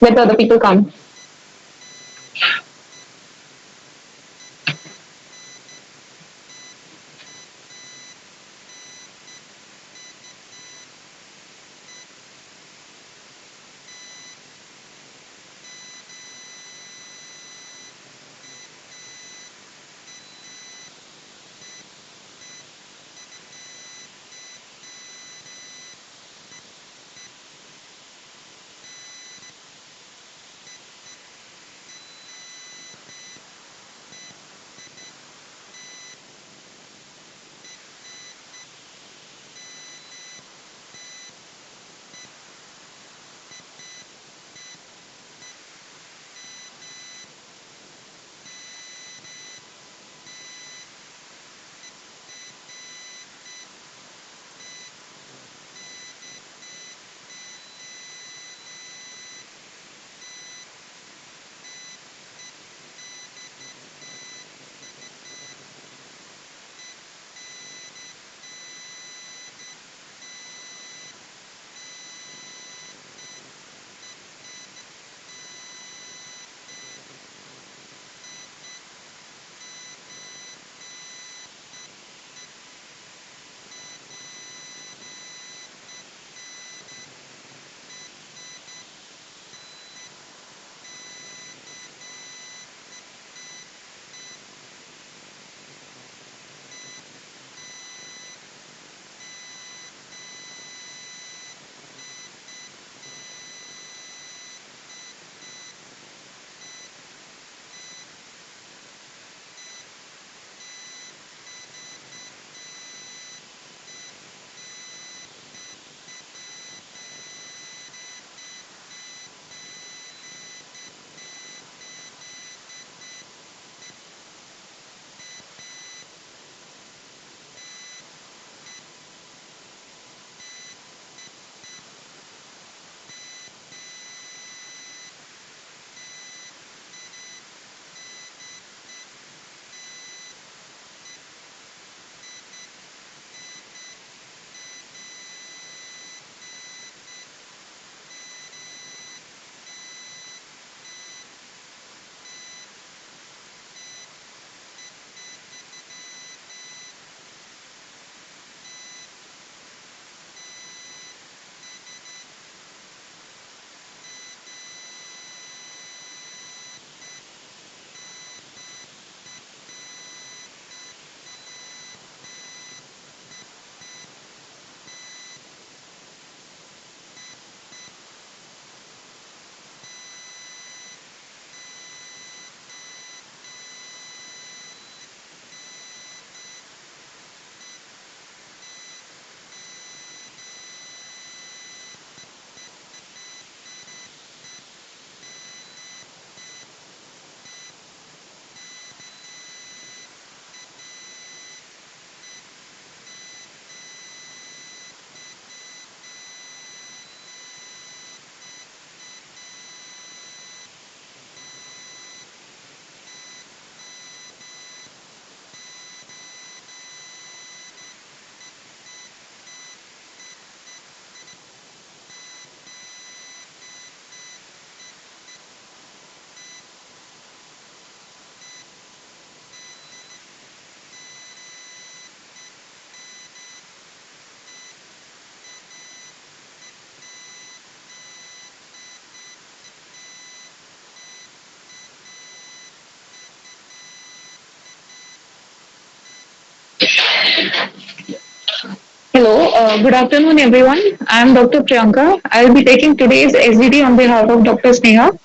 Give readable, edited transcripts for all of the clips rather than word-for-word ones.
Let the other people come. Hello, good afternoon, everyone. I am Dr. Priyanka. I will be taking today's SDD on behalf of Dr. Sneha.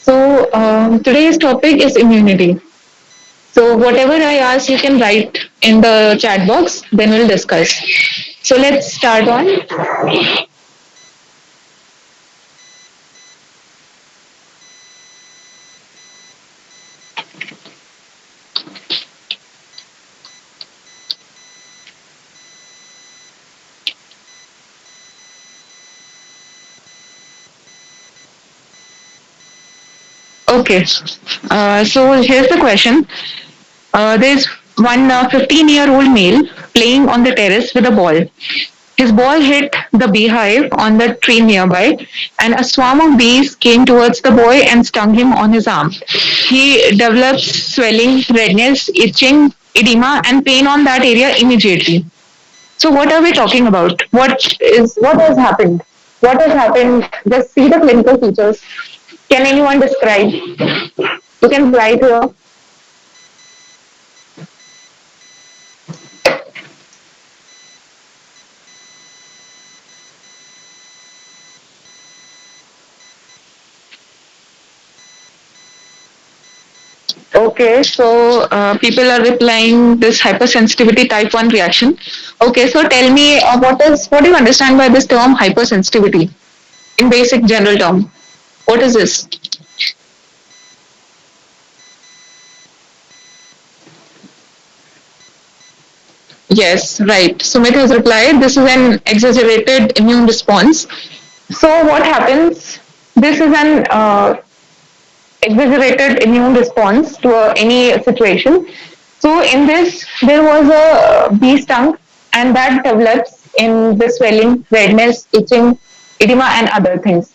So, today's topic is immunity. So, whatever I ask, you can write in the chat box, then we'll discuss. So, let's start on. Okay, so here's the question. There's one 15-year-old male playing on the terrace with a ball. His ball hit the beehive on the tree nearby, and a swarm of bees came towards the boy and stung him on his arm. He developed swelling, redness, itching, edema, and pain on that area immediately. So, what are we talking about? What has happened? What has happened? Just see the clinical features. Can anyone describe? You can write here. Okay, so people are replying this hypersensitivity type 1 reaction. Okay, so tell me what do you understand by this term hypersensitivity in basic general term? What is this? Yes, right. Sumit has replied this is an exaggerated immune response. So what happens? This is an exaggerated immune response to any situation. So in this, there was a bee stung, and that develops in the swelling, redness, itching, edema, and other things.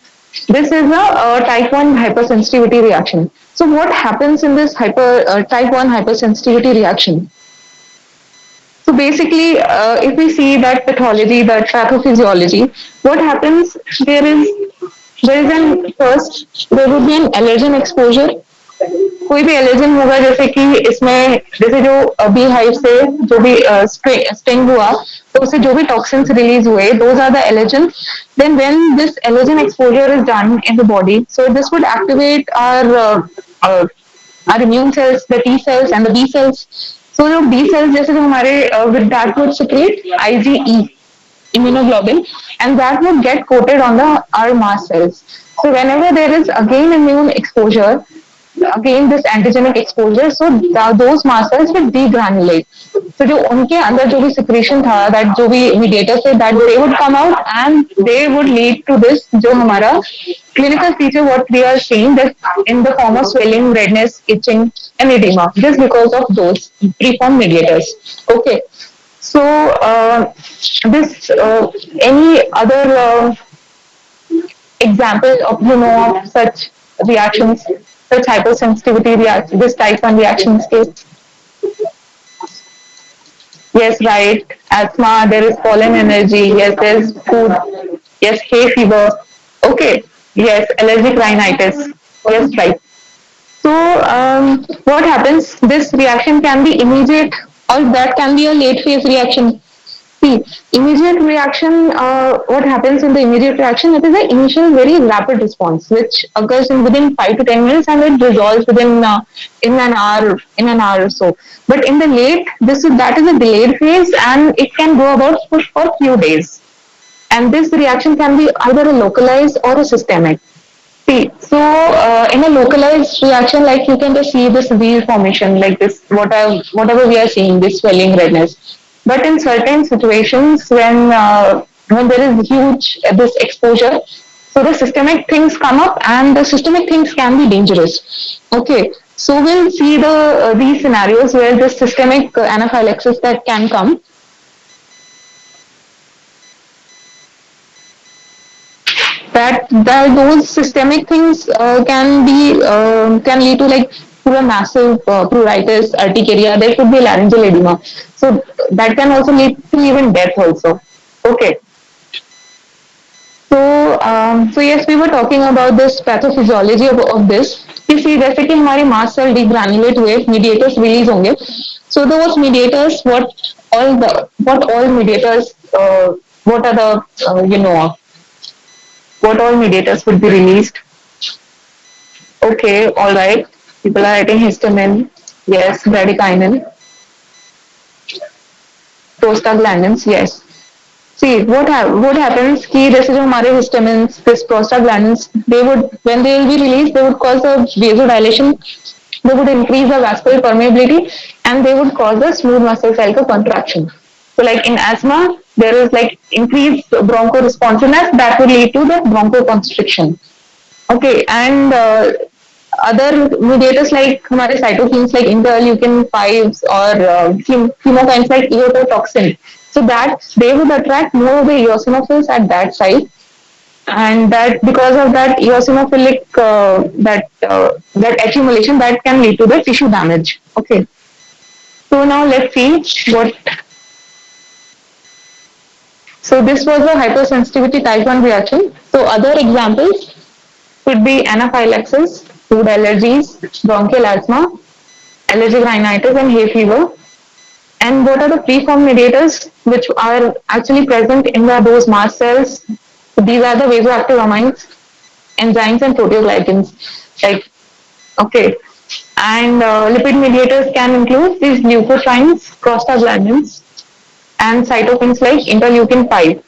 This is a type 1 hypersensitivity reaction. So what happens in this type 1 hypersensitivity reaction? So basically, if we see that pathology, that pathophysiology, what happens? There is an first there would be an allergen exposure. कोई भी allergen होगा जैसे कि इसमें जैसे जो bee hive से जो भी स्टिंग हुआ तो उससे जो भी टॉक्सिन्स रिलीज हुए those are the allergen then when this allergen exposure is done in the body so this would activate our immune cells, the T cells and the B cells. So जो B cells जैसे जो हमारे with that would secrete IgE, immunoglobulin, and that would get coated on the our mast cells. So whenever there is again immune exposure, again this antigenic exposure, so those mast cells will degranulate. So जो उनके अंदर जो भी secretion था, that जो भी mediators थे, that they would come out and they would lead to this जो हमारा clinical feature what we are seeing that in the form of swelling, redness, itching, and edema, just because of those preformed mediators. Okay. So, this any other example of of such reactions, such hypersensitivity reaction, this type 1 reactions case? Yes, right. Asthma, there is pollen allergy. Yes, there is food. Yes, hay fever. Okay. Yes, allergic rhinitis. Yes, right. So, what happens? This reaction can be immediate or that can be a late phase reaction. See, immediate reaction, what happens in the immediate reaction? It is an initial very rapid response which occurs in within 5 to 10 minutes and it resolves within in an hour or so. But in the late, that is a delayed phase and it can go about for a few days. And this reaction can be either a localized or a systemic. See, so in a localized reaction, like you can just see this wheel formation, like this, whatever we are seeing, this swelling redness. But in certain situations, when there is huge this exposure, so the systemic things come up, and the systemic things can be dangerous. Okay, so we'll see these scenarios where the systemic anaphylaxis that can come. That those systemic things can lead to like through a massive pruritus, urticaria. There could be laryngeal edema, so that can also lead to even death also. Okay, so yes, we were talking about this pathophysiology of this. You see, जैसे कि हमारे mast cell डिग्रैनुलेट हुए mediators release होंगे. So those mediators, what all mediators, what are the what all mediators would be released? Okay, all right. People are writing histamine. Yes, bradykinin, prostaglandins. Yes. See what happens? कि जैसे जो हमारे histamines, this prostaglandins, they would when they will be released, they would cause a vasodilation. They would increase the vascular permeability, and they would cause a smooth muscle cell contraction. So, like in asthma, there is like increased bronchoresponsiveness that will lead to the bronchoconstriction. Okay, and other mediators like cytokines like interleukin 5s or chemokines like eototoxin. so that they would attract more of the eosinophils at that site, and that because of that eosinophilic that accumulation that can lead to the tissue damage. Okay, so now let's see what. So this was a hypersensitivity type 1 reaction. So other examples could be anaphylaxis, food allergies, bronchial asthma, allergic rhinitis, and hay fever. And what are the preformed mediators which are actually present in those mast cells? These are the vasoactive amines, enzymes, and proteoglycans. Like, okay. And lipid mediators can include these leukotrienes, prostaglandins, and cytokines like interleukin 5.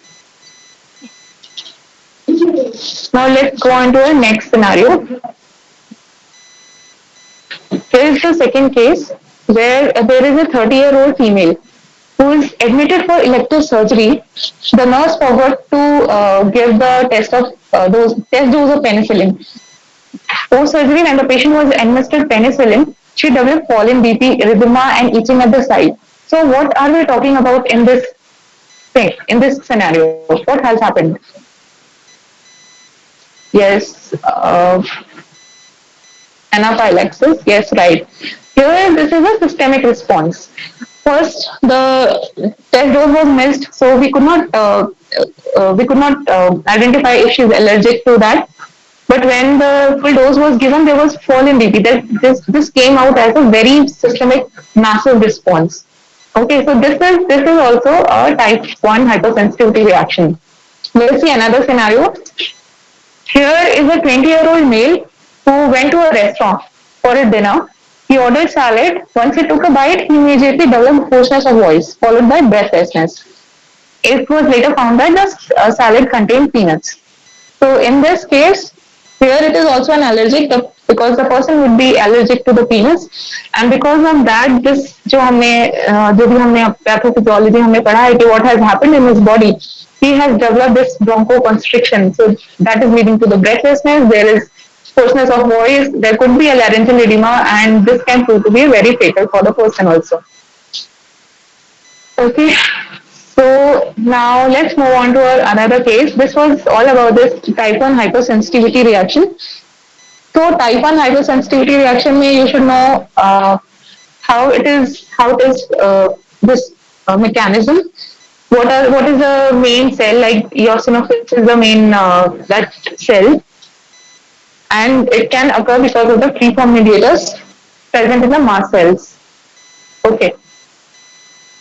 Now let's go on to our next scenario. Here is the second case where there is a 30-year-old female who is admitted for elective surgery. The nurse forgot to give the test dose of penicillin. Post surgery, when the patient was administered penicillin, she developed fall in BP, erythema, and itching at the site. So, what are we talking about in this thing, in this scenario? What has happened? Yes, anaphylaxis. Yes, right. Here, this is a systemic response. First, the test dose was missed, so we could not identify if she's allergic to that. But when the full dose was given, there was fall in BP. This came out as a very systemic, massive response. Okay, so this is also a type 1 hypersensitivity reaction. Let's see another scenario. Here is a 20-year-old male who went to a restaurant for a dinner. He ordered salad. Once he took a bite, he immediately developed hoarseness of voice, followed by breathlessness. It was later found that the salad contained peanuts. So in this case, here it is also an allergic because the person would be allergic to the peanuts, and because of that, this जो भी हमने pathophysiology हमने पढ़ा है कि what has happened in his body, he has developed this bronchoconstriction. So that is leading to the breathlessness. There is hoarseness of voice. There could be a laryngeal edema, and this can prove to be very fatal for the person also. Okay. So now let's move on to another case. This was all about this type 1 hypersensitivity reaction. So type 1 hypersensitivity reaction may you should know how it is this mechanism. What is the main cell, like eosinophils is the main that cell, and it can occur because of the preformed mediators present in the mast cells. Okay.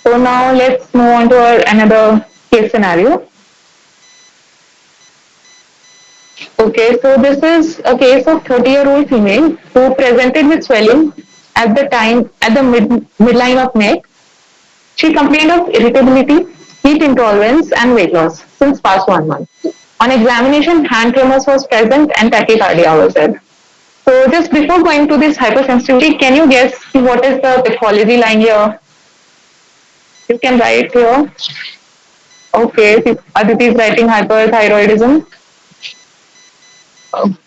So now let's move on to another case scenario. Okay, so this is a case of 30-year-old female who presented with swelling at the midline of neck. She complained of irritability, heat intolerance, and weight loss since past 1 month. On examination, hand tremors was present and tachycardia was there. So just before going to this hypersensitivity, can you guess what is the pathology lying here? You can write here. Okay, Aditi is writing hyperthyroidism,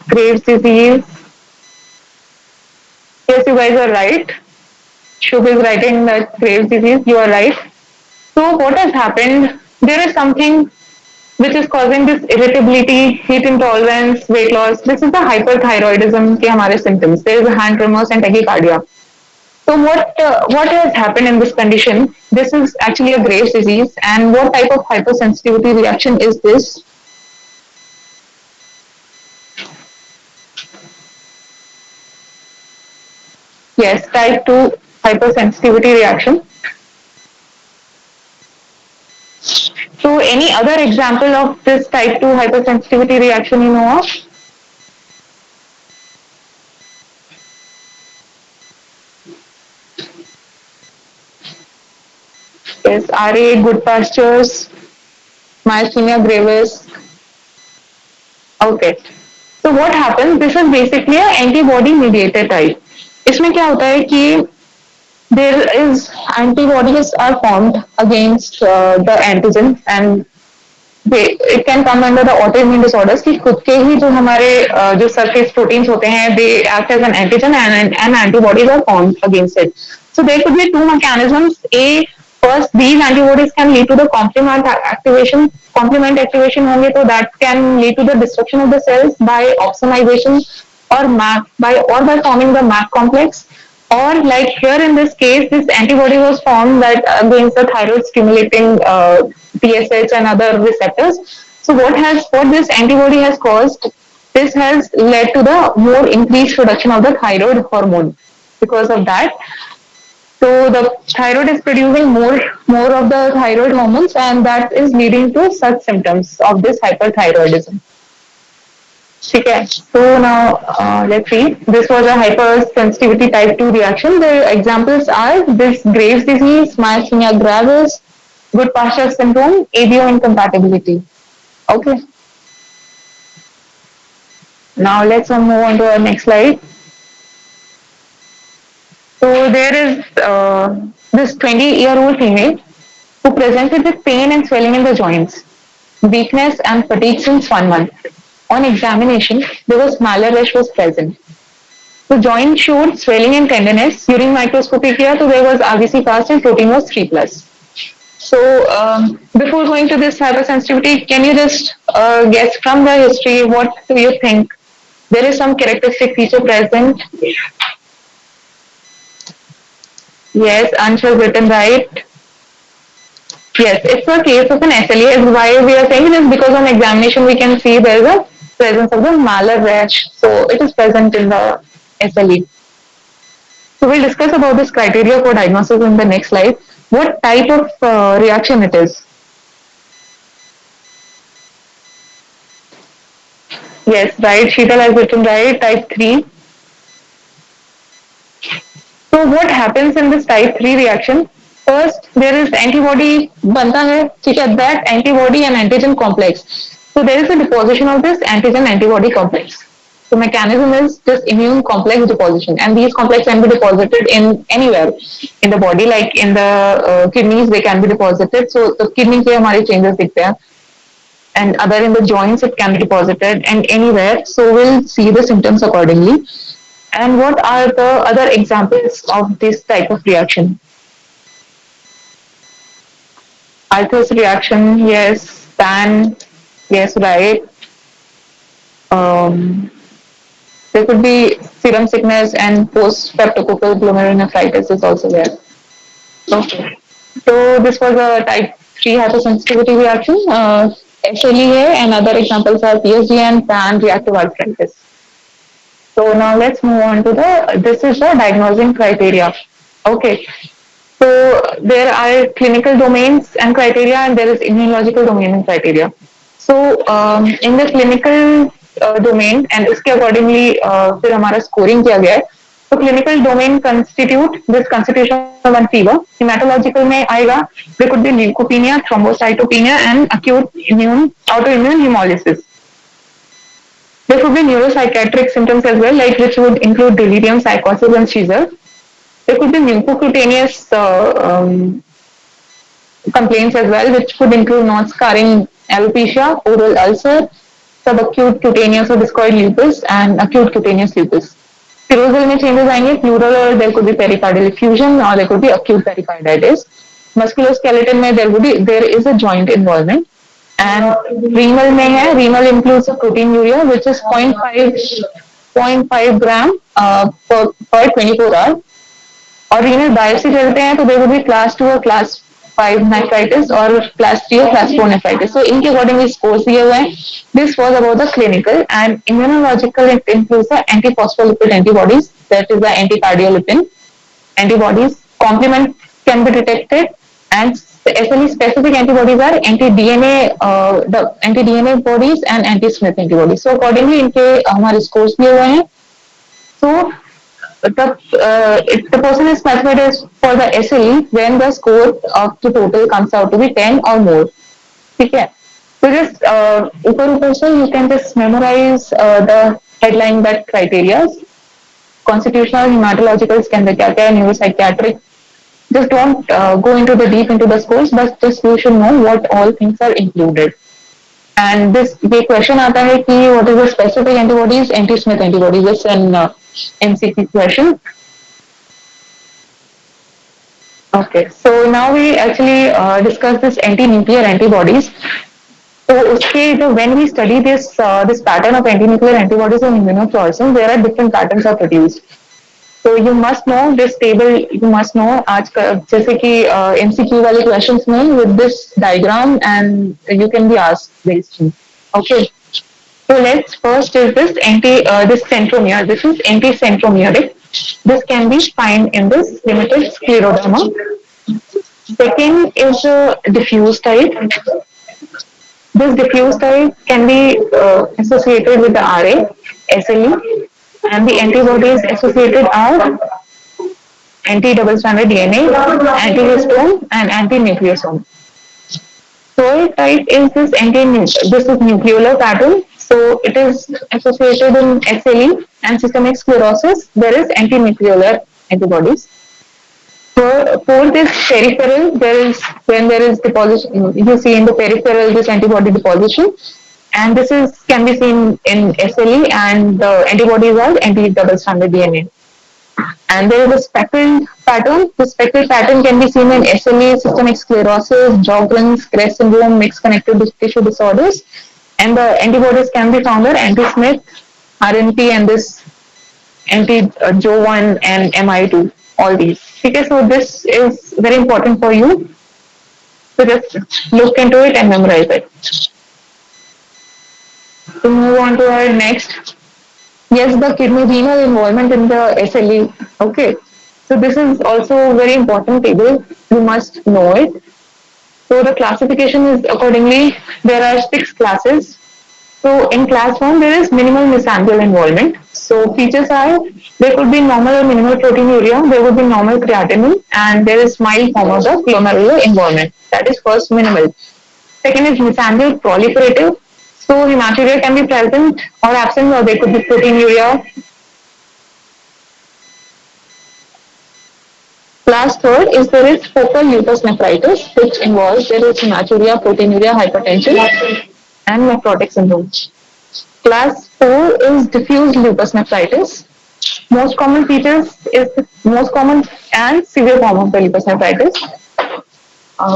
Graves' disease. Yes, you guys are right. Shubh is writing that Graves' disease. You are right. So what has happened? There is something which is causing this irritability, heat intolerance, weight loss. This is the hyperthyroidism के हमारे symptoms. There is a hand tremors and tachycardia. So what has happened in this condition? This is actually a Graves' disease, and what type of hypersensitivity reaction is this? Yes, type 2 hypersensitivity reaction. So any other example of this type 2 hypersensitivity reaction you know of? Yes, RA, good pastures, myasthenia gravis. Okay. So what happens? This is basically an antibody mediated type. इसमें क्या होता है कि there is antibodies are formed against the antigen, and it can come under the autoimmune disorders कि खुद के ही जो हमारे जो surface proteins होते हैं they act as an antigen and antibodies are formed against it. So there could be two mechanisms. A, First, these antibodies can lead to the complement activation. Complement activation होंगे तो that can lead to the destruction of the cells by opsonization or MAC by forming the MAC complex. Or like here in this case, this antibody was formed that against the thyroid stimulating TSH and other receptors. So what this antibody has caused? This has led to the more increased production of the thyroid hormone. Because of that, so the thyroid is producing more of the thyroid hormones, and that is leading to such symptoms of this hyperthyroidism. Okay. So now let's see. This was a hypersensitivity type 2 reaction. The examples are this Graves' disease, myasthenia gravis, Goodpasture syndrome, ABO incompatibility. Okay. Now let's move on to our next slide. So there is this 20-year-old female who presented with pain and swelling in the joints, weakness and fatigue since 1 month. On examination, there was malar rash was present. The joint showed swelling and tenderness. During microscopy here, so there was RBC fast and protein was 3 plus. So before going to this hypersensitivity, can you just guess from the history what do you think? There is some characteristic feature present. Yes, Ansh has written right. Yes, it's a case of an SLE. Why we are saying this because on examination we can see there is a presence of the malar rash. So it is present in the SLE. So we'll discuss about this criteria for diagnosis in the next slide. What type of reaction it is? Yes, right. Sheetal has written right. Type 3. So what happens in this type 3 reaction? First, there is antibody banta hai, that antibody and antigen complex. So there is a deposition of this antigen antibody complex. The mechanism is just immune complex deposition, and these complex can be deposited in anywhere in the body, like in the kidneys they can be deposited. So the kidney के हमारे changes दिखते हैं, and other in the joints it can be deposited and anywhere. So we'll see the symptoms accordingly. And what are the other examples of this type of reaction? Arthur's reaction, yes. Pan, yes, right. Um, there could be serum sickness and post-streptococcal glomerulonephritis is also there. Okay. So this was a type 3 hypersensitivity reaction. SLE and other examples are PSG and pan reactive arthritis. So now let's move on to this is the diagnosing criteria. Okay. So there are clinical domains and criteria, and there is immunological domain and criteria. So in the clinical domain, and इसके accordingly फिर हमारा scoring किया गया है. So clinical domain this constitution of one fever. Hematological में आएगा, there could be leukopenia, thrombocytopenia, and acute autoimmune hemolysis. There could be neuropsychiatric symptoms as well, like which would include delirium, psychosis, and seizure. There could be mucocutaneous complaints as well, which could include non-scarring alopecia, oral ulcer, subacute cutaneous or discoid lupus, and acute cutaneous lupus. Serosal में changes आएंगे, pleural or there could be pericardial effusion or there could be acute pericarditis. Musculoskeletal में there is a joint involvement. And renal में है, renal includes a proteinuria which is 0.5 gram per 24 hours. और renal biopsy करते हैं तो they would be class 2 और class 5 nephritis और class 3 और क्लास 4 नेफ्राइटिस. सो इनके अकॉर्डिंगली स्कोर्स दिए हुए हैं. This was about the clinical and immunological. It includes the antiphospholipid antibodies, that is the anticardiolipin antibodies. Complement can be detected, and SLE specific antibodies are the anti-DNA bodies and anti-Smith antibodies. So accordingly इनके हमारे scores दिए हुए हैं. So the person is classified as for the SLE when the score of the total comes out to be 10 or more. ठीक है. So just ऊपर से you can just memorize the headline that criteria. Constitutional, hematological, इसके अंदर क्या क्या है, neuropsychiatric. Just don't go into the scores, but just you should know what all things are included. And ये question आता है कि what is the specific antibodies, anti-Smith antibodies. It's an MCQ question. Okay, so now we actually discuss this anti-nuclear antibodies. So, उसके जो when we study this pattern of anti-nuclear antibodies and immunofluorescence, there are different patterns are produced. So you must know this table. You must know आज का जैसे कि MCQ वाले questions में with this diagram and you can be asked these things. Okay. So let's first is this centromere. This is anti-centromeric. This can be found in this limited scleroderma. Second is diffuse type. This diffuse type can be associated with the RA, SLE, and the antibodies associated are anti-double stranded DNA, anti-histone, and anti-nucleosome. Third type is this is nucleolar pattern. So it is associated in SLE and systemic sclerosis. There is anti-nucleolar antibodies. Fourth is peripheral. There is when there is deposition. You see in the peripheral this antibody deposition, and this is can be seen in SLE, and the antibodies are anti-double stranded DNA. And there is a spectral pattern. The spectral pattern can be seen in SLE, systemic sclerosis, Sjogren's, Kress syndrome, mixed connective tissue disorders. And the antibodies can be found are anti-Smith, RNP, and this anti-Jo1 and MI2, all these. Okay, so this is very important for you. So just look into it and memorize it. To move on to our next. Yes, the kidney renal involvement in the SLE. Okay. So this is also very important table. You must know it. So the classification is accordingly, there are 6 classes. So in class 1, there is minimal mesangial involvement. So features are, there could be normal or minimal proteinuria, there would be normal creatinine, and there is mild form of the glomerular involvement. That is first minimal. Second is mesangial proliferative. So hematuria can be present or absent, or there could be proteinuria. Class third is there is focal lupus nephritis, which involves there is hematuria, proteinuria, hypertension, and nephrotic syndrome. Class 4 is diffuse lupus nephritis. Most common features is the most common and severe form of the lupus nephritis.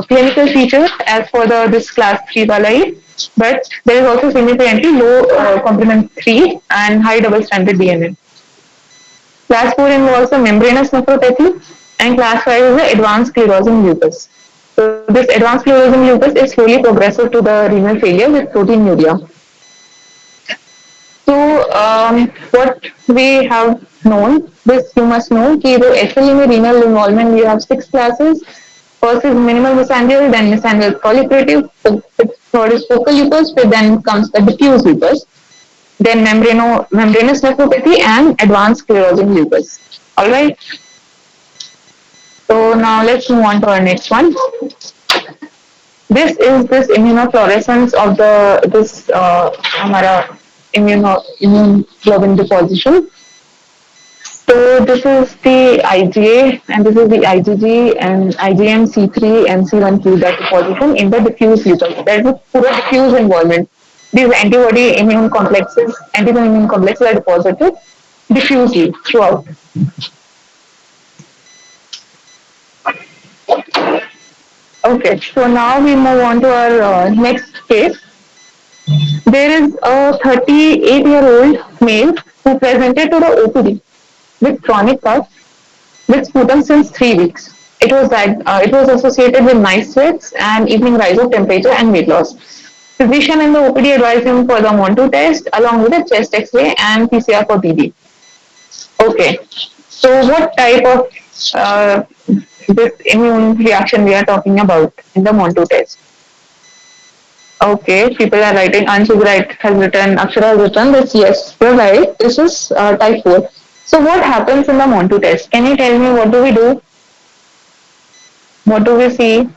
Clinical features as for the this class 3 walai, but there is also significantly low complement 3 and high double stranded DNA. Class 4 involves the membranous nephropathy, and class 5 is the advanced sclerosing lupus. So this advanced sclerosing lupus is slowly progressive to the renal failure with proteinuria. So what we have known, this you must know, कि the SLE में renal involvement we have 6 classes. First is minimal mesangial, then mesangial proliferative, third is focal lupus, then comes the diffuse lupus, then membranous nephropathy and advanced sclerosing lupus. All right. So now let's move on to our next one. This is this immunofluorescence of the this हमारा immune globin deposition. So this is the IgA and this is the IgG and IgM, C3 and C1q that deposition in the diffuse lupus. There is a pura diffuse involvement. These antibody immune complexes are deposited diffusely throughout. Okay, so now we move on to our next case. There is a 38-year-old male who presented to the OPD with chronic cough with sputum since 3 weeks. It was associated with night sweats and evening rise of temperature and weight loss. Physician in the OPD advised him for the MON2 test along with a chest X-ray and PCR for TB. Okay, so what type of this immune reaction we are talking about in the MON2 test? Okay, people are writing. Anshu has written, Akshara has written this. Yes, you're right. This is type 4. So what happens in the MON2 test? Can you tell me what do we do? What do we see?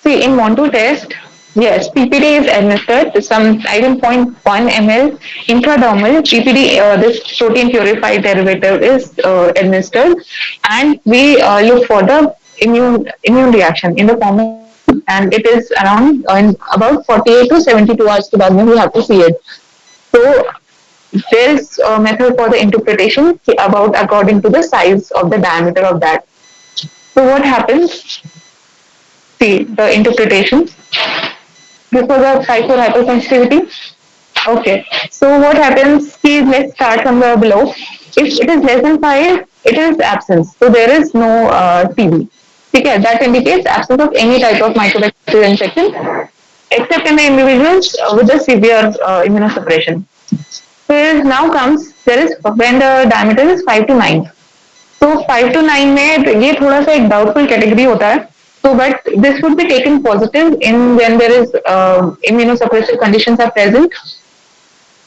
See, in MON2 test, yes, PPD is administered to some 0.1 ml intradermal. PPD, this protein purified derivative, is administered, and we look for the immune reaction in the form of, and it is around in about 48 to 72 hours के बाद में we have to see it. So there is a method for the interpretation about according to the size of the diameter of that. So what happens? See the interpretation. This was a type for hypersensitivity. Okay. So what happens? See, let's start from the below. If it is less than 5, it is absence. So there is no TB. Okay, that indicates absence of any type of mycobacterial infection, except in the individuals with the severe immunosuppression. So now comes there is when the diameter is 5 to 9. तो 5 to 9 में ये थोड़ा सा एक doubtful category होता है. So, but this would be taken positive in when there is immunosuppressive conditions are present,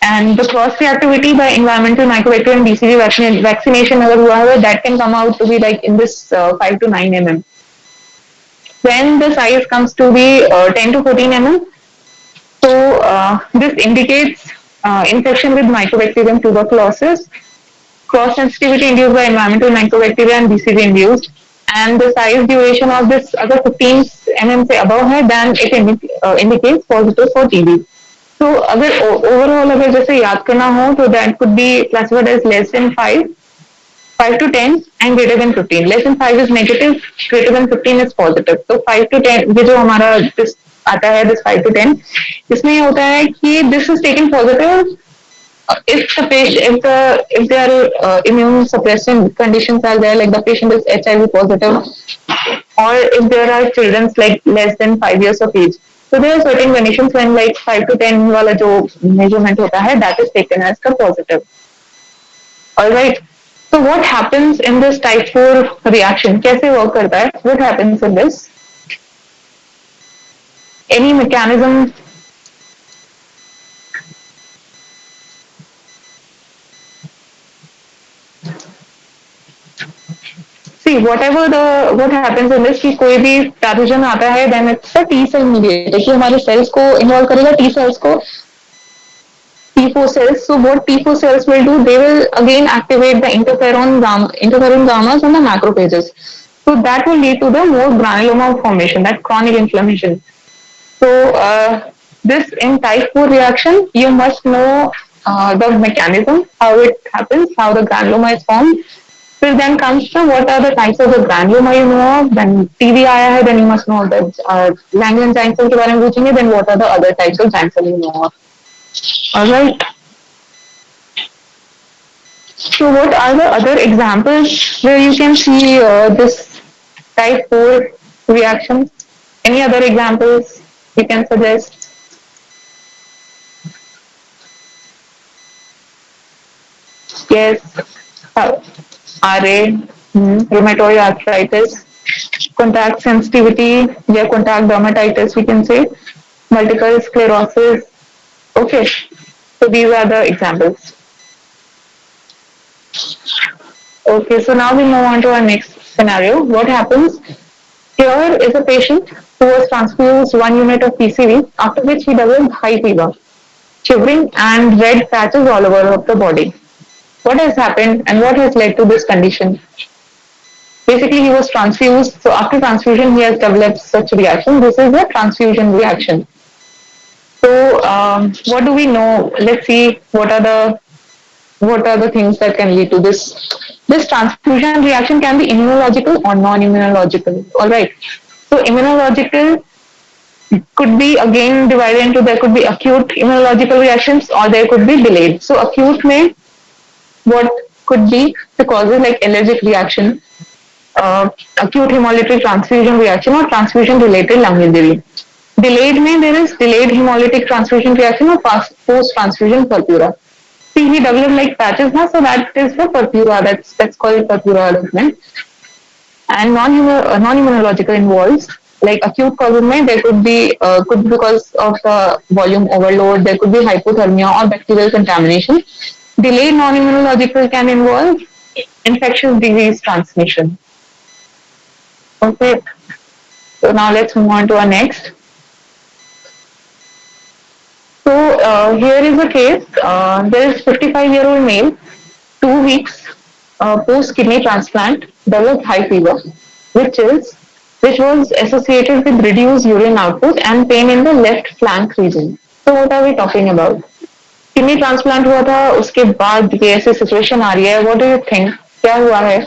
and the cross reactivity by environmental microbacterial and BCG vaccination अगर हुआ है, that can come out to be like in this 5 to 9 mm. When the size comes to be 10 to 14 mm, so this indicates infection with Mycobacterium tuberculosis, cross sensitivity induced by environmental microbacteria and BCG induced, and the size duration of this अगर 15 mm से above है, then it indicates positive for TB. So अगर overall अगर जैसे याद करना हो, तो that could be classified as less than 5, 5 to 10 and greater than 15. Less than 5 is negative, greater than 15 is positive. तो 5 to 10 ये जो हमारा this आता है, this 5 to 10, इसमें ये होता है कि this is taken positive if the patient, if there are immune suppression conditions are there, like the patient is HIV positive, or if there are children like less than 5 years of age. So there are certain conditions when like 5 to 10 वाला जो measurement होता है, that is taken as the positive. All right. So what happens in this type 4 reaction? कैसे work करता है? What happens in this? Any mechanism? See, whatever the what happens in this कि कोई भी पैथोजन आता है, then it's a T cell mediator कि हमारे cells को involve करेगा, T cells को, T4 cells. So what T4 cells will do, they will again activate the interferon gammas on the macrophages. So that will lead to the more granuloma formation, that chronic inflammation. So this in type 4 reaction, you must know the mechanism, how it happens, how the granuloma is formed. फिर then comes to what are the types of the granuloma you know of, then TB आया है, then you must know the Langerhans giant cell के बारे में पूछेंगे, then what are the other types of giant cell you know of. Alright. So what are the other examples where you can see this type 4 reactions? Any other examples you can suggest? Yes. RA, rheumatoid arthritis, contact sensitivity, yeah, contact dermatitis, we can say, multiple sclerosis. Okay, so these are the examples. Okay, so now we move on to our next scenario. What happens? Here is a patient who was transfused 1 unit of PCV, after which he developed high fever, shivering, and red patches all over of the body. What has happened and what has led to this condition? Basically, he was transfused. So after transfusion, he has developed such reaction. This is a transfusion reaction. So what do we know? Let's see what are the things that can lead to this. This transfusion reaction can be immunological or non-immunological. All right. So immunological could be again divided into there could be acute immunological reactions or there could be delayed. So acute may what could be the causes like allergic reaction, acute hemolytic transfusion reaction or transfusion related lung injury. Delayed में there is delayed hemolytic transfusion reaction or post transfusion purpura. See, he developed like patches now, so that is the purpura. That's called purpura development. And non-immunological involves like acute causes में there could be because of volume overload, there could be hypothermia or bacterial contamination. Delayed non-immunological can involve infectious disease transmission. Okay, so now let's move on to our next. So here is a case. There is 55-year-old male, 2 weeks post kidney transplant, developed high fever, which was associated with reduced urine output and pain in the left flank region. So what are we talking about? Kidney transplant हुआ था, उसके बाद ये ऐसी situation आ रही है, what do you think, क्या हुआ है?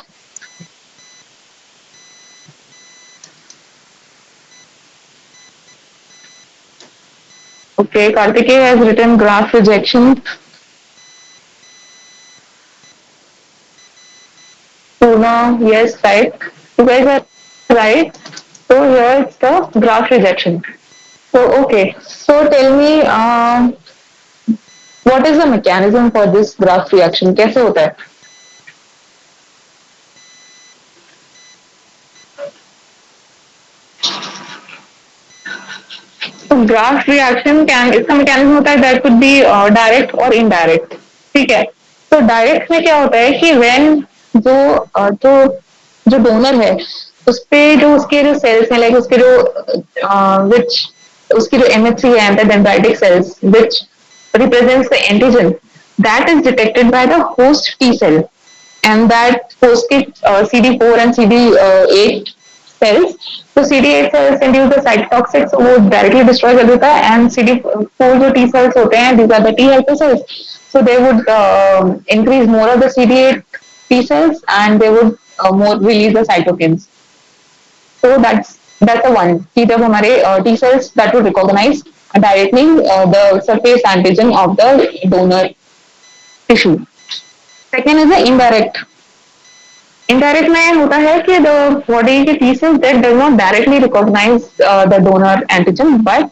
Okay, Kartikeya has written graft rejection. Puna, yes, right. You guys are right. So here it's the graft rejection. So okay, so tell me, what is the mechanism for this graft reaction? कैसे होता है? तो graft reaction can, इसका mechanism होता है that could be direct और indirect, ठीक है? तो डायरेक्ट में क्या होता है कि व्हेन जो जो जो डोनर है उस पे जो उसके जो सेल्स हैं, लाइक उसके जो विच उसकी जो एमएचसी है, the dendritic cells which represents the antigen, that is detected by the host T cell, and that post-it CD4 and CD8 cells. So CD8 cells induce the cytotoxic, so वो directly destroy कर देता है, and CD4 जो T cells होते हैं, these are the T helper cells. So they would increase more of the CD8 T cells, and they would more release the cytokines. So that's the one कि जब हमारे T cells that would recognize directly the surface antigen of the donor tissue. Second is the indirect. Indirect में होता है कि the body के T cells that does not directly recognize the donor antigen, but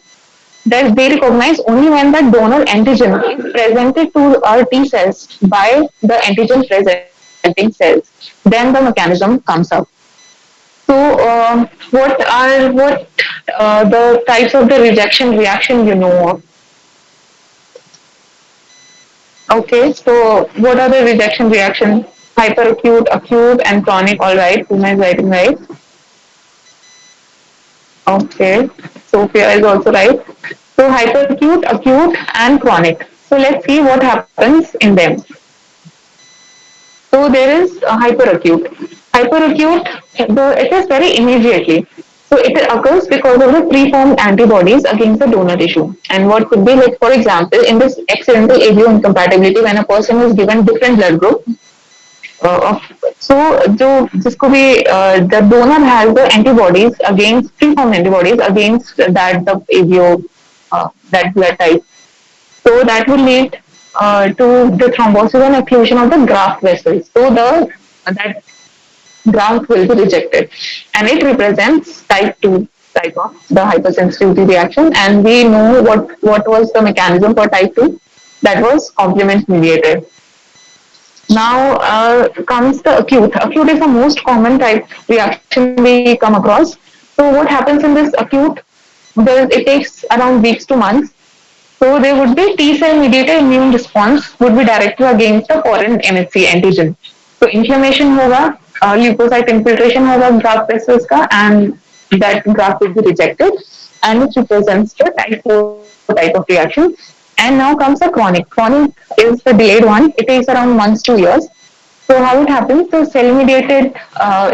that they recognize only when the donor antigen is presented to our T cells by the antigen presenting cells. Then the mechanism comes up. So, what are the types of the rejection reaction you know of? Okay, so what are the rejection reaction? Hyperacute, acute, and chronic. All right, whom is writing right? Okay, Sophia is also right. So hyperacute, acute, and chronic. So let's see what happens in them. So there is a hyperacute. Hyperacute, it is very immediately. So it occurs because of the preformed antibodies against the donor tissue. And what could be like, for example, in this accidental ABO incompatibility, when a person is given different blood group, so जो जिसको भी the donor has the antibodies against preformed antibodies against that the ABO that blood type, so that will lead to the thrombosis and occlusion of the graft vessels. So the that graft will be rejected, and it represents type 2 type of the hypersensitivity reaction. And we know what was the mechanism for type 2, that was complement mediated. Now comes the acute. Acute is the most common type reaction we come across. So what happens in this acute? It takes around weeks to months. So there would be T cell mediated immune response would be directed against the foreign MHC antigen. So inflammation होगा, leukocyte infiltration होगा graft vessels का, and that graft will be rejected, and it represents the type 4 type of reaction. And now comes the chronic. Chronic is the delayed one. It takes around months to years. So how it happens? So cell mediated,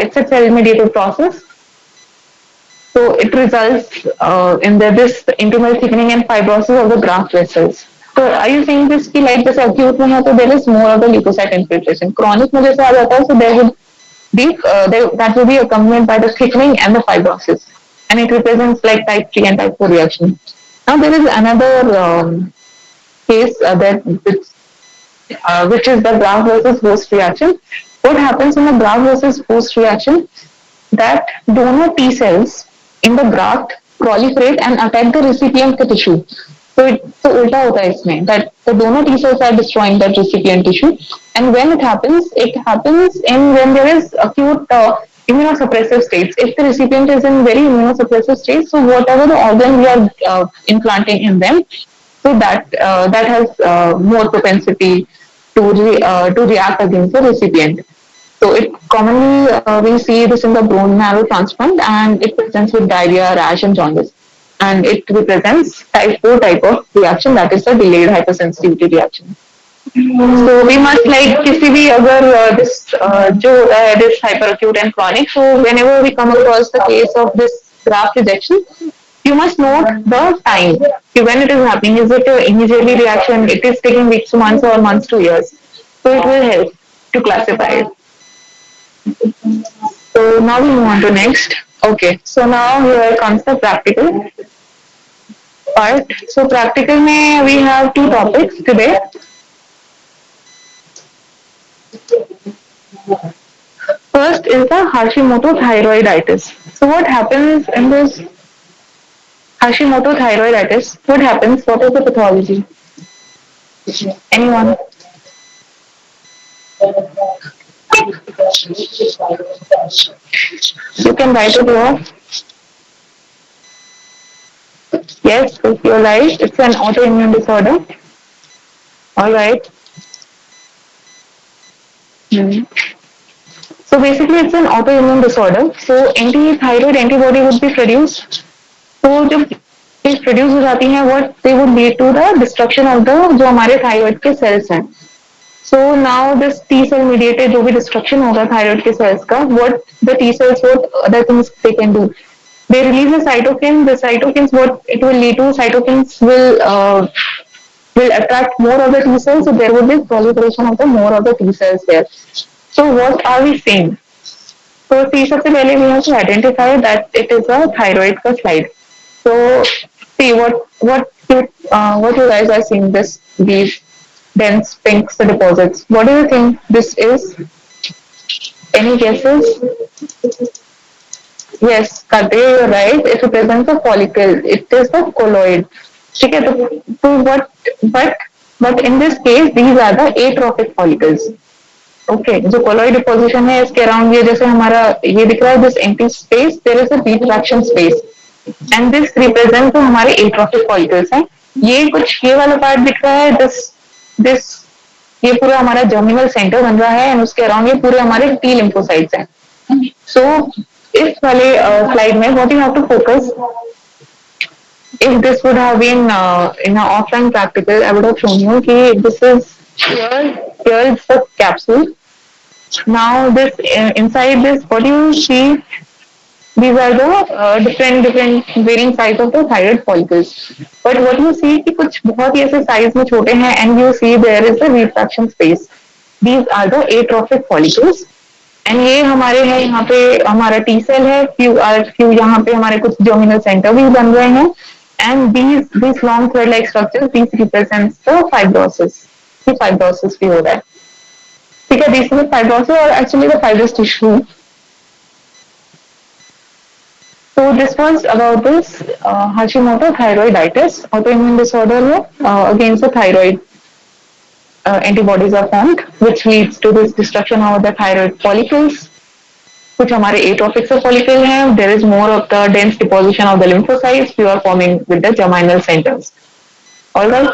it's a cell mediated process. So it results in this internal thickening and fibrosis of the graft vessels. So are you saying this कि like जैसे acute में है तो there is more of the leukocyte infiltration. Chronic में जैसे आ जाता है, so there would be that will be accompanied by the thickening and the fibrosis, and it represents like type 3 and type 4 reaction. Now there is another case which is the graft versus host reaction. What happens in the graft versus host reaction? That donor T cells in the graft proliferate and attack the recipient tissue. So ulta hota hai isme, that the donor T cells are destroying that recipient tissue. And when it happens in when there is acute immunosuppressive states. If the recipient is in very immunosuppressive state, so whatever the organ we are implanting in them, so that has more propensity to react against the recipient. So it commonly we see this in the bone marrow transplant, and it presents with diarrhea, rash, and jaundice. And it represents type 4 type of reaction, that is a delayed hypersensitivity reaction. So we must like किसी भी अगर this जो होता है this hyperacute and chronic. So whenever we come across the case of this graft rejection, you must note the time. See, when it is happening, is it immediately reaction? It is taking weeks to months or months to years. So it will help to classify it. So now we move on to next. Okay, so now here comes the practical part. So practical may we have two topics today. First is the Hashimoto thyroiditis. So what happens in this Hashimoto thyroiditis? What happens? What is the pathology? Anyone? You can write it here. Yes, if you're right. It's an autoimmune disorder. All right. Hmm. So basically, it's an autoimmune disorder. So anti-thyroid antibody would be produced. तो जब ये produce हो जाती हैं what they would lead to the destruction of the जो हमारे thyroid के cells हैं. So now this T cell mediated जो भी destruction होगा thyroid के cells का what the T cells what other things they can do. They release a cytokine. The cytokines what it will lead to cytokines will attract more of the T cells. So there will be proliferation of the more of the T cells there. So what are we saying? So see सबसे पहले we have to identify that it is a thyroid का slide. So see what you guys are seeing this these dense pink deposits. What do you think this is? Any guesses? Yes, Kadri, you're right. It represents a follicle. It is the colloid. ठीक है तो what but in this case these are the atrophic follicles. Okay जो colloid deposition है इसके around ये जैसे हमारा ये दिख रहा है this empty space there is a retraction space and this represent जो हमारे एट्रोफिक फॉलिकल्स हैं ये कुछ ये वाला पार्ट दिख रहा है दिस दिस ये पूरा हमारा जर्मिनल सेंटर बन रहा है एंड उसके अराउंड ये पूरे हमारे टी लिम्फोसाइट्स हैं सो इस वाले स्लाइड में what you have to focus if this would have been in an offline practical, I would have shown you कि this is here is the capsule. Now this inside this, what do you see? These are the different varying size of the thyroid follicles. But what you see कि कुछ बहुत ही ऐसे size में छोटे हैं and you see there is a retraction space. These are the atrophic follicles. And ये हमारे है यहाँ पे हमारा टी सेल है फ्यू यहाँ पे हमारे कुछ जर्मिनल सेंटर भी बन रहे हैं and these long thread like structures these represents the fibrosis. ये fibrosis भी हो रहा है ठीक है दिस इज fibrosis और actually the fibrous tissue. So this was about this Hashimoto thyroiditis, autoimmune disorder against the thyroid antibodies are formed, which leads to this destruction of the thyroid follicles. कुछ हमारे atrophic से follicle हैं. There is more of the dense deposition of the lymphocytes. You are forming with the germinal centers. All right.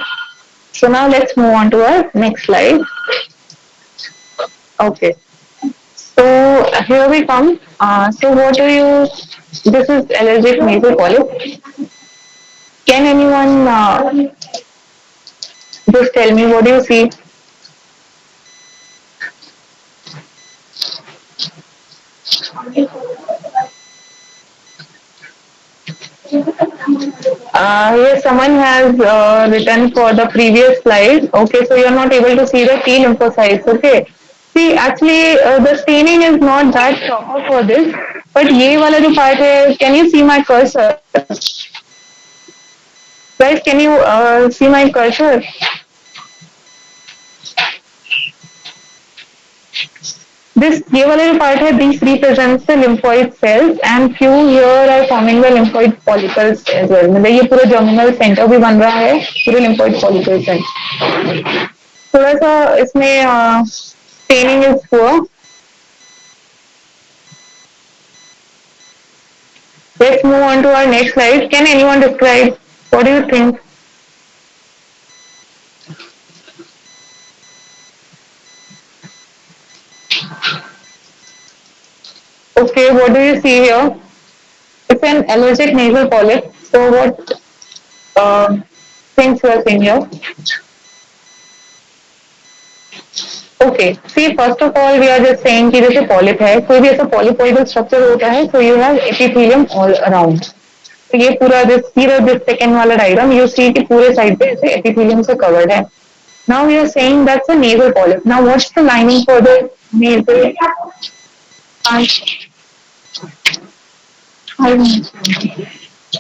So now let's move on to our next slide. Okay. So here we come. So what do you? This is allergic nasal polyp. Can anyone just tell me what do you see? Yes, someone has written for the previous slide. Okay, so you're not able to see the T lymphocytes. Okay. See, actually, the staining is not that proper for this. But ये वाला जो part है, can you see my cursor? Guys, can you see my cursor? This ये वाला जो part है, these represents the lymphoid cells and few here are forming the lymphoid follicles as well. मतलब ये पूरा germinal center भी बन रहा है पूरे lymphoid follicles हैं. थोड़ा सा इसमें staining is poor. Let's move on to our next slide. Can anyone describe what do you think? Okay, what do you see here? It's an allergic nasal polyp. So what things you are seeing here? Okay, see first of all we are just saying कि जैसे polyp है कोई भी ऐसा polypoidal structure होता है so you have epithelium all around. तो ये पूरा दिस सेकंड वाला डायग्राम यू सी कि पूरे साइड पे ऐसे एपिथेलियम से कवर्ड है. Now we are saying that's a nasal polyp. Now what's the lining for the nasal?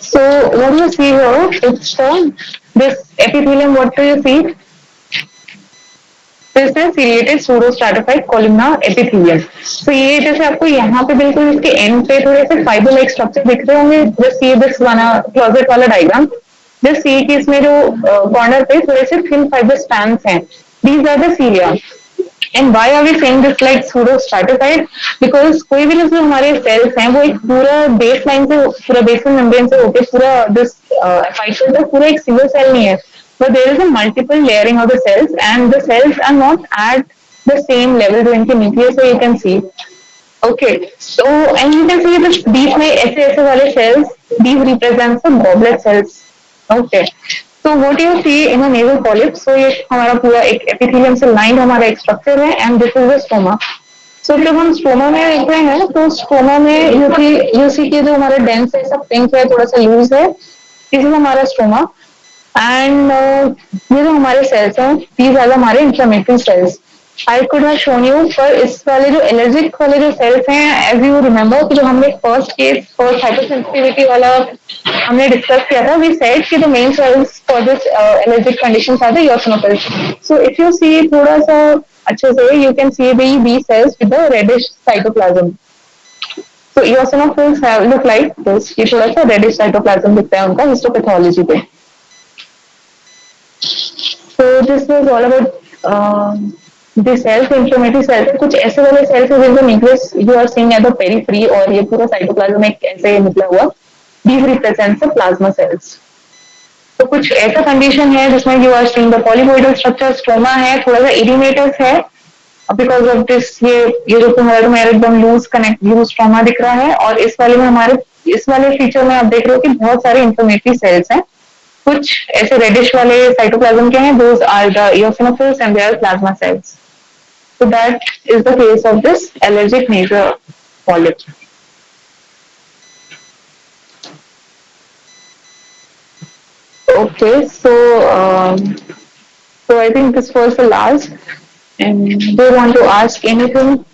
So what do you see here? It's this epithelium. What do you see? This is ciliated pseudostratified columnar epithelium. So ये जैसे आपको यहाँ पे बिल्कुल इसके end पे थोड़े से फाइबर लाइक स्ट्रक्चर दिख रहे होंगे. जस्ट सी दिस वाला क्लोजेट वाला डायग्राम. जस्ट सी कि इसमें जो कॉर्नर पे थोड़े से थिन फाइबर स्ट्रैंड्स हैं. These are the cilia. And why are we saying this like pseudo stratified? Because कोई भी जो हमारे सेल्स हैं वो एक पूरा बेस लाइन से पूरा बेसल मेम्ब्रेन से होकर पूरा दिस फाइबर तक पूरा एक सिंगल सेल नहीं है. But there is a multiple layering of the cells and the cells are not at the same level जो इनके न्यूक्लियस है. You can see. Okay, so and you can see this these में ऐसे वाले cells, these represents the goblet cells. Okay, so what you see in a nasal polyp, so ये हमारा पूरा एक epithelium से lined हमारा एक structure है and this is the stoma. So जब हम स्टोमा में देखते हैं तो स्टोमा में यू सी कि जो हमारा डेंस है सब पिंक है थोड़ा सा लूज है. दिस इज हमारा स्टोमा एंड ये जो हमारे सेल्स हैं दीज आर हमारे inflammatory cells. I could have shown you पर इस वाले जो एलर्जिक वाले जो सेल्स हैं एज यू रिमेम्बर कि जो हमने फर्स्ट हाइपरसेंसिटिविटी वाला हमने डिस्कस किया था. वी सेड कि the main cells for this allergic conditions are the eosinophils. So if you see थोड़ा सा अच्छे से you can see the cells with the reddish cytoplasm. तो इओसिनोफिल्स लुक लाइक दिस. ये थोड़ा सा रेडिश साइटोप्लाज्म दिखता है उनका हिस्टोपैथोलॉजी पे. So this was all about the cells, inflammatory cells. कुछ ऐसे वाले सेल्स हैं जिनको nucleus you are seeing at the periphery और ये पूरा साइटोप्लाज्म एक ऐसे निकला हुआ. These represents the plasma cells. तो कुछ ऐसा कंडीशन है जिसमें you are seeing the polypoidal structure. Stroma है थोड़ा सा इरिमेटस है बिकॉज ऑफ दिस. ये जो तुम्हारा एकदम लूज स्ट्रोमा दिख रहा है और इस वाले में हमारे इस वाले फीचर में आप देख रहे हो कि बहुत सारे इंफ्लेमेटरी सेल्स हैं. कुछ ऐसे रेडिश वाले साइटोप्लाज्म के हैं. Those are the eosinophils and they are plasma cells. So that is the case of this allergic nasal polyp. Okay, so I think this was the last. And do you want to ask anything?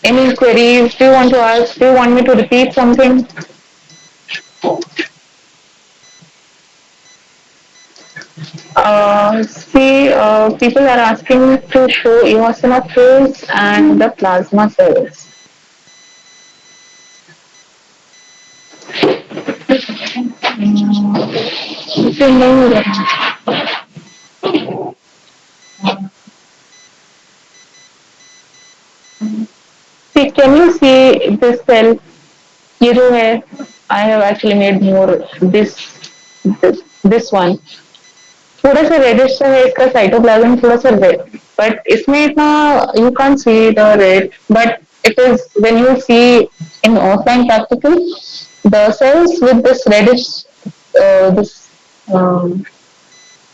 Any queries? Do you want to ask? Do you want me to repeat something? People are asking to show eosinophils and the plasma cells. See, can you see this cell? ये जो है, I have actually made more this one. थोड़ा सा reddish है इसका cytoplasm थोड़ा सा red but इसमें इतना you can see the red but it is when you see in offline practical the cells with this reddish this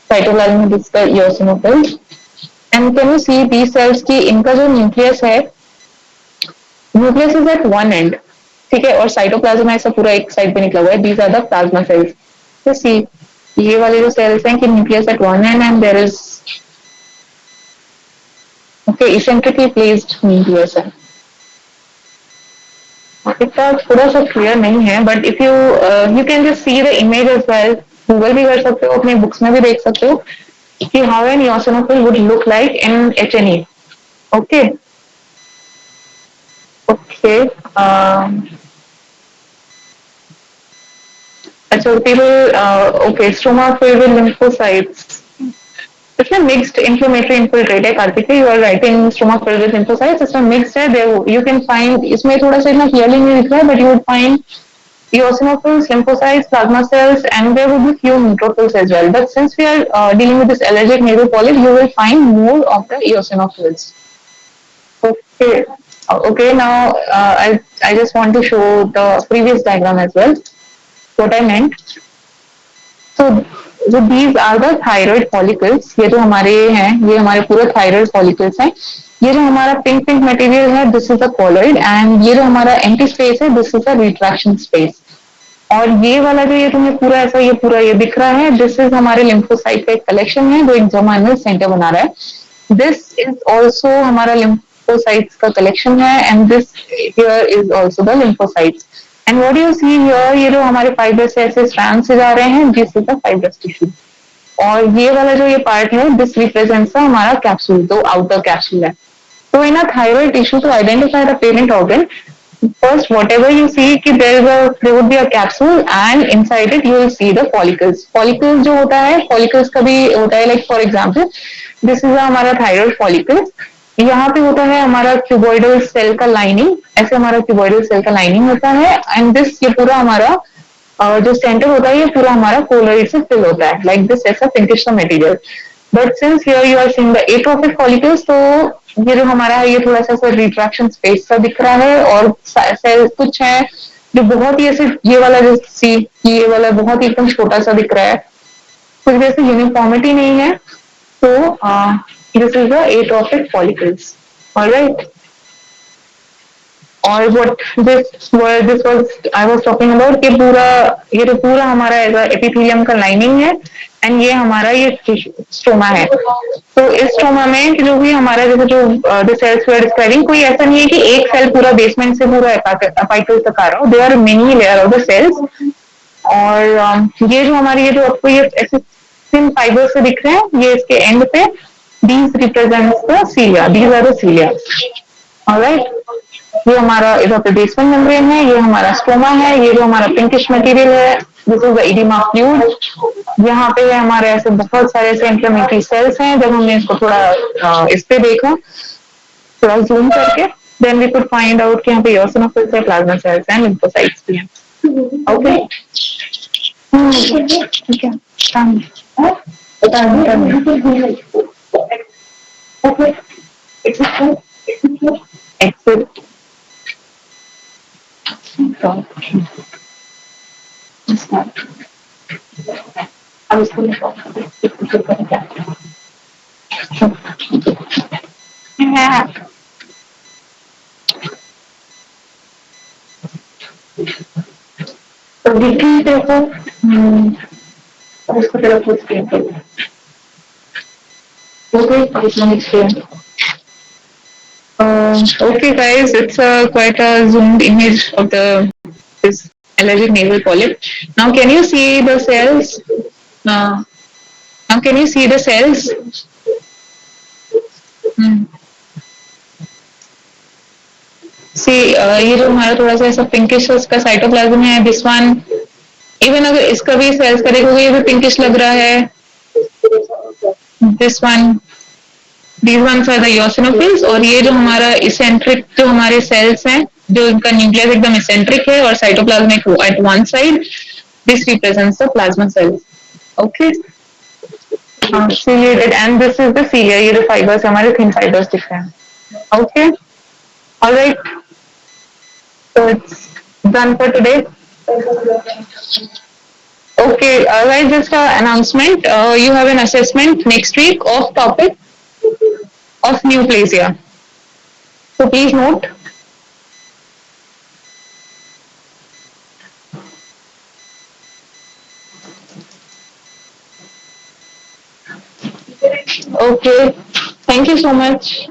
cytoplasm this the eosinophils and can you see the cells की इनका जो nucleus है nucleus is at one end. ठीक है. और cytoplasm ऐसा पूरा एक साइड पे निकला हुआ है. These are the plasma cells. तो सी ये वाले जो सेल्स हैं कि nucleus at one end end there is okay eccentrically placed nucleus है. इतना थोड़ा सा क्लियर नहीं है but if you can just see the image as well. Google भी कर सकते हो अपने बुक्स में भी देख सकते हो कि how an eosinophil would look like in HNE. Okay okay अच्छा people okay stroma filled with lymphocytes. इसमें मिक्स्ड इन्फ्लेमेटरी इन्फिल्ट्रेट है. Karthik you are writing stoma filled with lymphocytes. इसमें मिक्स्ड है. देयर यू कैन फाइंड इसमें थोड़ा सा इतना क्लियरली नहीं दिख रहा है but you would find eosinophils, lymphocytes, plasma cells, and there would be few neutrophils as well. But since we are dealing with this allergic nasal polyp, you will find more of the eosinophils. Okay. Okay. Now I just want to show the previous diagram as well. What I meant. So So these are the thyroid follicles. ये जो हमारे हैं, ये हमारे पूरे thyroid follicles हैं. ये जो हमारा पिंक पिंक मटेरियल है, this is the colloid, and ये जो हमारा एम्प्टी स्पेस है, this is the retraction space. और ये वाला जो ये तुम्हें पूरा ऐसा ये पूरा ये दिख रहा है, दिस इज हमारे लिम्फोसाइट का एक कलेक्शन है जो एक जर्मिनल सेंटर बना रहा है. दिस इज ऑल्सो हमारा लिम्फोसाइट्स का कलेक्शन है, and this here is also the lymphocytes. And what you see here, ये जो हमारे फाइबर्स ऐसे स्ट्रैंड से जा रहे हैं, this is the fibrous tissue. और ये वाला जो ये पार्ट है, दिस रिप्रेजेंट्स हमारा कैप्सूल, तो आउटर कैप्सूल है. तो in a thyroid tissue to identify the parent organ, first whatever you see कि there would be a capsule and inside it you will see the follicles जो होता है, follicles का भी होता है, like for example this is हमारा thyroid follicles. यहाँ पे होता है हमारा क्यूबॉइडल सेल का लाइनिंग, ऐसे हमारा क्यूबॉइडल सेल का लाइनिंग होता है, एंड दिस ये पूरा हमारा जो सेंटर होता है ये पूरा हमारा कोलोइड से फिल होता है, लाइक दिस ऐसा पिंकिश सा material. But since here you are seeing the atrophic follicles, तो ये जो हमारा है ये थोड़ा सा रिट्रैक्शन स्पेस सा दिख रहा है, और सेल कुछ है जो बहुत ही ऐसे, ये वाला जो सी, ये वाला बहुत ही एकदम छोटा सा दिख रहा है, कुछ भी ऐसे यूनिफॉर्मिटी नहीं है. तो this is the atrophic follicles. Alright. और this was I was talking about कि पूरा ये जो पूरा हमारा एपिथेलियम का लाइनिंग है, एंड ये हमारा ये स्टोमा है. तो इस स्टोमा में जो भी हमारा जैसे जो the cells we are describing, कोई ऐसा नहीं है कि एक सेल पूरा बेसमेंट से पूरा अपाइकल तक आ रहा हो. They are many layer of the cells. और ये जो हमारी ये जो आपको ये ऐसे थिन फाइबर से दिख रहे हैं, ये इसके एंड पे, these represents the cilia, these are the cilia. Alright. ये हमारा इधर पे बेसमेंट मेम्ब्रेन है, ये हमारा स्टोमा है, ये जो हमारा पिंकिश मटेरियल है, this is the oedema fluid. यहाँ पे हमारे ऐसे बहुत सारे ऐसे इंफ्लेमेटरी सेल्स हैं. जब हमने इसको थोड़ा इस पे देखा, थोड़ा जूम करके, then we could find out कि यहाँ पे eosinophils है, प्लाज्मा सेल्स हैं, lymphocytes भी हैं. ओके. ठीक है. एक्सेप्ट. अब इसको तो देखिए देखो, अब इसको तेरा कुछ एक्सप्लेन करो. Okay. Okay, guys, it's quite a zoomed image of this allergic nasal polyp. Now, can you see the cells? Now, can you see the cells? Hmm. See, ये जो हमारा थोड़ा सा ऐसा पिंकिश उसका साइटोप्लाज्म है, दिस वन, इवन अगर इसका भी सेल्स का देखोगे, ये भी पिंकिश लग रहा है. This one, these ones are the eosinophils. और ये जो हमारा इसेंट्रिक जो हमारे सेल्स हैं, जो इनका न्यूक्लियस एकदम इसेंट्रिक है और cytoplasmic at one side, this represents the plasma cells. Okay. ciliated, and this is the cilia, ये जो फाइबर्स हमारे थिन फाइबर्स दिख रहे हैं. Okay. Alright. So it's done for today. Okay, alright, just an announcement. You have an assessment next week of topic of neoplasia. So please note. Okay, thank you so much.